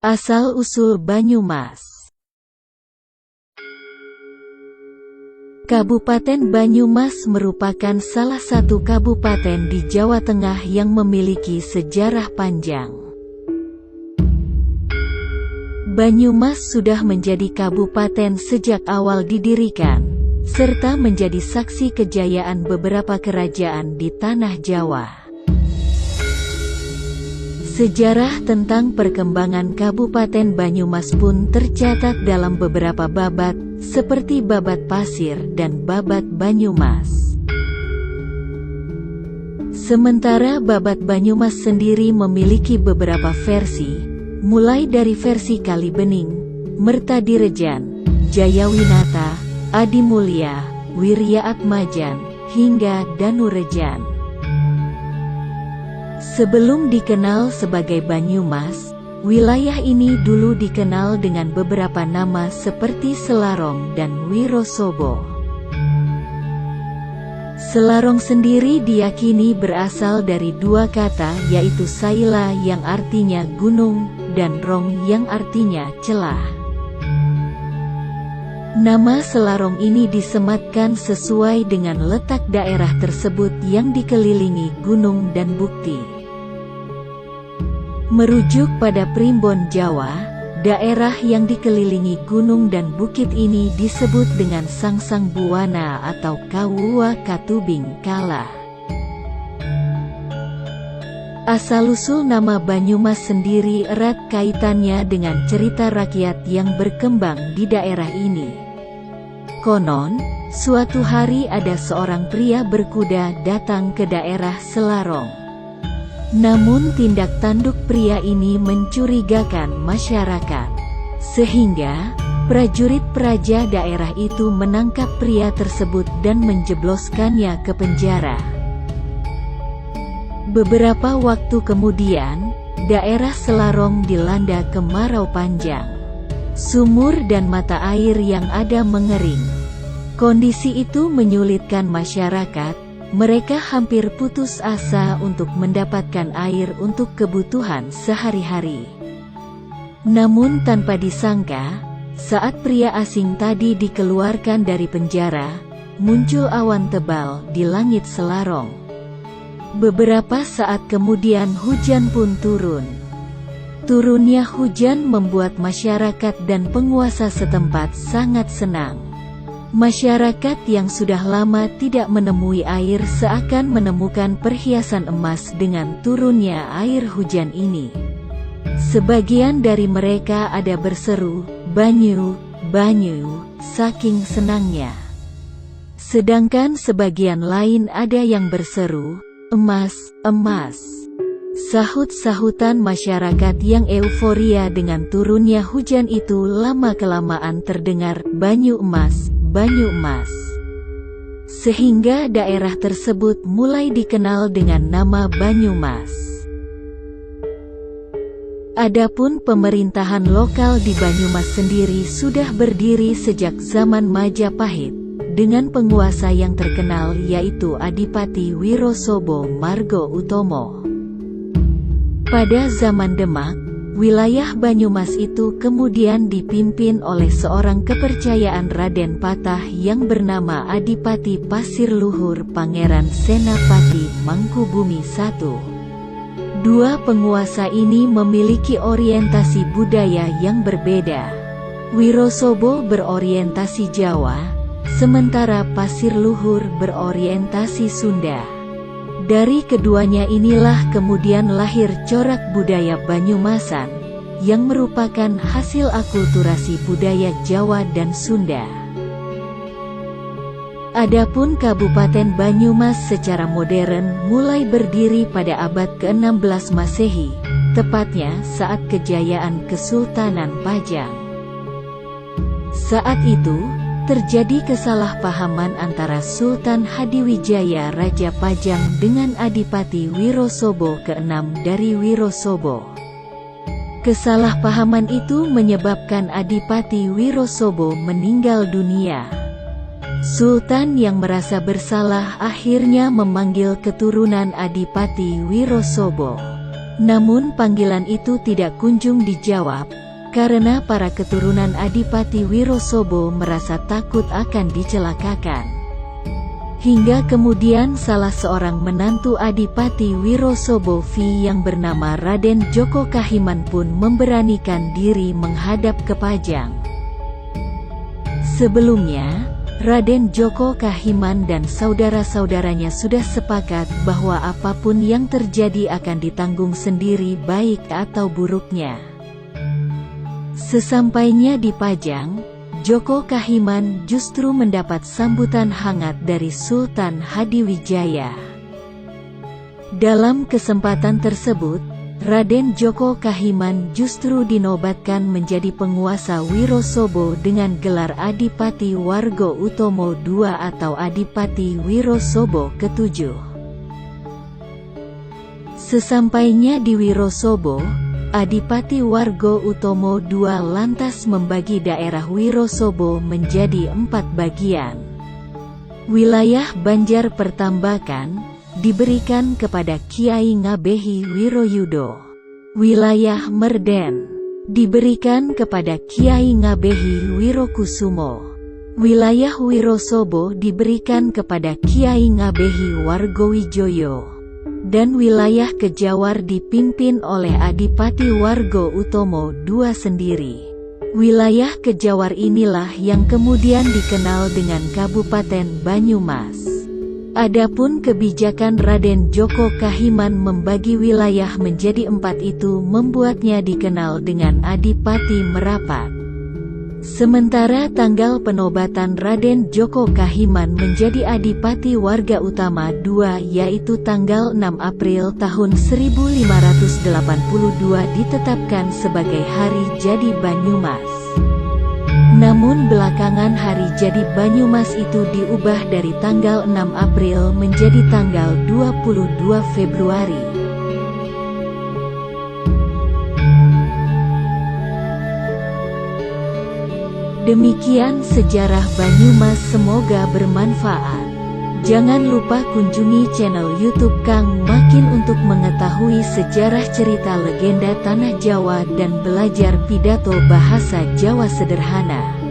Asal-usul Banyumas. Kabupaten Banyumas merupakan salah satu kabupaten di Jawa Tengah yang memiliki sejarah panjang. Banyumas sudah menjadi kabupaten sejak awal didirikan, serta menjadi saksi kejayaan beberapa kerajaan di tanah Jawa. Sejarah tentang perkembangan Kabupaten Banyumas pun tercatat dalam beberapa babat, seperti Babat Pasir dan Babat Banyumas. Sementara Babat Banyumas sendiri memiliki beberapa versi, mulai dari versi Kalibening, Mertadirejan, Jayawinata, Adimulya, Wiryaatmajan, hingga Danurejan. Sebelum dikenal sebagai Banyumas, wilayah ini dulu dikenal dengan beberapa nama seperti Selarong dan Wirosobo. Selarong sendiri diyakini berasal dari dua kata, yaitu Saila yang artinya gunung, dan Rong yang artinya celah. Nama Selarong ini disematkan sesuai dengan letak daerah tersebut yang dikelilingi gunung dan bukti. Merujuk pada primbon Jawa, daerah yang dikelilingi gunung dan bukit ini disebut dengan Sangsang Buwana atau Kawuwa Katubing Kala. Asal-usul nama Banyumas sendiri erat kaitannya dengan cerita rakyat yang berkembang di daerah ini. Konon, suatu hari ada seorang pria berkuda datang ke daerah Selarong. Namun tindak tanduk pria ini mencurigakan masyarakat, sehingga prajurit praja daerah itu menangkap pria tersebut dan menjebloskannya ke penjara. Beberapa waktu kemudian, daerah Selarong dilanda kemarau panjang. Sumur dan mata air yang ada mengering. Kondisi itu menyulitkan masyarakat. Mereka hampir putus asa untuk mendapatkan air untuk kebutuhan sehari-hari. Namun tanpa disangka, saat pria asing tadi dikeluarkan dari penjara, muncul awan tebal di langit Selarong. Beberapa saat kemudian hujan pun turun. Turunnya hujan membuat masyarakat dan penguasa setempat sangat senang. Masyarakat yang sudah lama tidak menemui air seakan menemukan perhiasan emas dengan turunnya air hujan ini. Sebagian dari mereka ada berseru, "Banyu, banyu," saking senangnya. Sedangkan sebagian lain ada yang berseru, "Emas, emas." Sahut-sahutan masyarakat yang euforia dengan turunnya hujan itu lama-kelamaan terdengar, "Banyu emas, banyu emas." Sehingga daerah tersebut mulai dikenal dengan nama Banyumas. Adapun pemerintahan lokal di Banyumas sendiri sudah berdiri sejak zaman Majapahit, dengan penguasa yang terkenal yaitu Adipati Wirosobo Margo Utomo. Pada zaman Demak, wilayah Banyumas itu kemudian dipimpin oleh seorang kepercayaan Raden Patah yang bernama Adipati Pasir Luhur Pangeran Senapati Mangkubumi I. Dua penguasa ini memiliki orientasi budaya yang berbeda. Wirosobo berorientasi Jawa, sementara Pasir Luhur berorientasi Sunda. Dari keduanya inilah kemudian lahir corak budaya Banyumasan, yang merupakan hasil akulturasi budaya Jawa dan Sunda. Adapun Kabupaten Banyumas secara modern mulai berdiri pada abad ke-16 Masehi, tepatnya saat kejayaan Kesultanan Pajang. Saat itu, terjadi kesalahpahaman antara Sultan Hadiwijaya Raja Pajang dengan Adipati Wirosobo ke-6 dari Wirosobo. Kesalahpahaman itu menyebabkan Adipati Wirosobo meninggal dunia. Sultan yang merasa bersalah akhirnya memanggil keturunan Adipati Wirosobo. Namun panggilan itu tidak kunjung dijawab, karena para keturunan Adipati Wirosobo merasa takut akan dicelakakan. Hingga kemudian salah seorang menantu Adipati Wirosobo yang bernama Raden Djoko Kahiman pun memberanikan diri menghadap ke Pajang. Sebelumnya, Raden Djoko Kahiman dan saudara-saudaranya sudah sepakat bahwa apapun yang terjadi akan ditanggung sendiri baik atau buruknya. Sesampainya di Pajang, Djoko Kahiman justru mendapat sambutan hangat dari Sultan Hadiwijaya. Dalam kesempatan tersebut, Raden Djoko Kahiman justru dinobatkan menjadi penguasa Wirosobo dengan gelar Adipati Warga Utomo II atau Adipati Wirosobo ke-7. Sesampainya di Wirosobo, Adipati Warga Utomo II lantas membagi daerah Wirosobo menjadi 4 bagian. Wilayah Banjar Pertambakan diberikan kepada Kiai Ngabehi Wiroyudo. Wilayah Merden diberikan kepada Kiai Ngabehi Wirokusumo. Wilayah Wirosobo diberikan kepada Kiai Ngabehi Wargowijoyo. Dan wilayah Kejawar dipimpin oleh Adipati Warga Utomo II sendiri. Wilayah Kejawar inilah yang kemudian dikenal dengan Kabupaten Banyumas. Adapun kebijakan Raden Djoko Kahiman membagi wilayah menjadi 4 itu membuatnya dikenal dengan Adipati Merapat. Sementara tanggal penobatan Raden Djoko Kahiman menjadi Adipati Warga Utama II yaitu tanggal 6 April tahun 1582 ditetapkan sebagai Hari Jadi Banyumas. Namun belakangan Hari Jadi Banyumas itu diubah dari tanggal 6 April menjadi tanggal 22 Februari. Demikian sejarah Banyumas, semoga bermanfaat. Jangan lupa kunjungi channel YouTube Kang Makin untuk mengetahui sejarah cerita legenda Tanah Jawa dan belajar pidato bahasa Jawa sederhana.